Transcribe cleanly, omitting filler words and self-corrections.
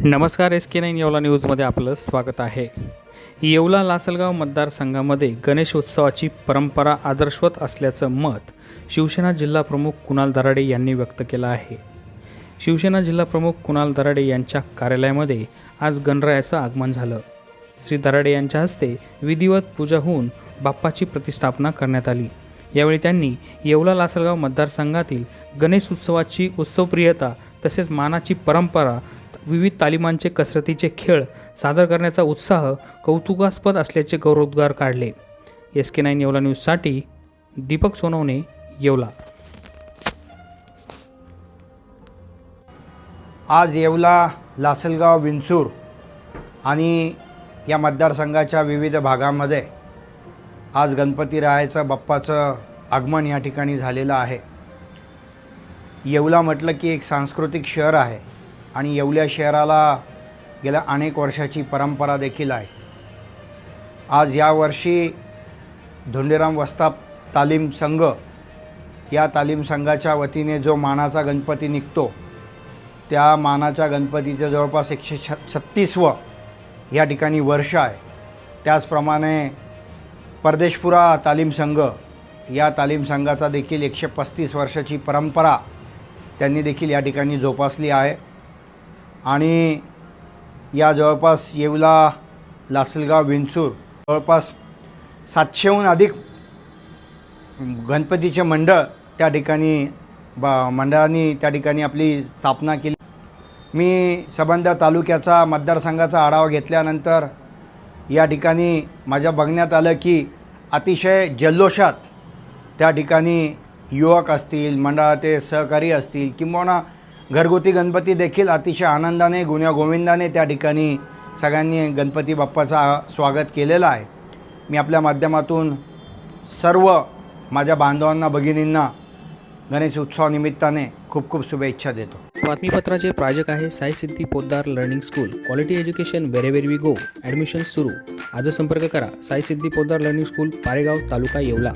नमस्कार, SK9 येवला न्यूजमध्ये आपलं स्वागत आहे। येवला लासलगाव मतदारसंघामध्ये गणेश उत्सवाची परंपरा आदर्शवत असल्याचं मत शिवसेना जिल्हा प्रमुख कुणाल दराडे यांनी व्यक्त केलं आहे। शिवसेना जिल्हा प्रमुख कुणाल दराडे यांच्या कार्यालयामध्ये आज गणरायाचं आगमन झालं। श्री दराडे यांच्या हस्ते विधिवत पूजा होऊन बाप्पाची प्रतिष्ठापना करण्यात आली। यावेळी त्यांनी येवला लासलगाव मतदारसंघातील गणेश उत्सवाची उत्सवप्रियता तसेच मानाची परंपरा, विविध तालिमांचे कसरतीचे खेळ सादर करण्याचा उत्साह कौतुकास्पद असल्याचे गौरवोद्गार काढले। SK9 येवला न्यूजसाठी दीपक सोनवणे, येवला। आज येवला, लासलगाव, विंचूर आणि या मतदारसंघाच्या विविध भागांमध्ये आज गणपतीरायाचं बाप्पाचं आगमन या ठिकाणी झालेलं आहे। येवला म्हटलं की एक सांस्कृतिक शहर आहे आणि येवल्या शहराला गेल्या अनेक वर्षाची परंपरा देखील आहे। आज यावर्षी धोंडीराम वस्ताद तालीम संघ या तालीम संघाच्या वतीने जो मानाचा गणपती निघतो त्या मानाच्या गणपतीचं जवळपास 136वं या ठिकाणी वर्ष आहे। त्याचप्रमाणे परदेशपुरा तालीम संघ या तालीम संघाचा देखील 135 वर्षाची परंपरा त्यांनी देखील या ठिकाणी जोपासली आहे आणि या जवळपास येवला, लासलगाव, विंचूर जवळपास 700हून अधिक गणपतीचे मंडळ त्या ठिकाणी मंडळांनी त्या ठिकाणी आपली स्थापना केली। मी संबंध तालुक्याचा मतदारसंघाचा आढावा घेतल्यानंतर या ठिकाणी माझ्या बघण्यात आलं की अतिशय जल्लोषात त्या ठिकाणी युवक असतील, मंडळाचे सहकारी असतील किंवा घरगुती गणपती देखील अतिशय आनंदाने गुण्यागोविंदाने त्या ठिकाणी सगळ्यांनी गणपती बाप्पाचा स्वागत केलेलं आहे। मी आपल्या माध्यमातून सर्व माझ्या बांधवांना, भगिनींना गणेश उत्सवानिमित्ताने खूप खूप शुभेच्छा देतो। बातमीपत्राचे प्रायोजक आहे Sai Siddhi Poddar learning school. Quality education wherever we go. Admission सुरू। आज संपर्क करा साई सिद्धी पोद्दार लर्निंग स्कूल, पारेगाव, तालुका येवला।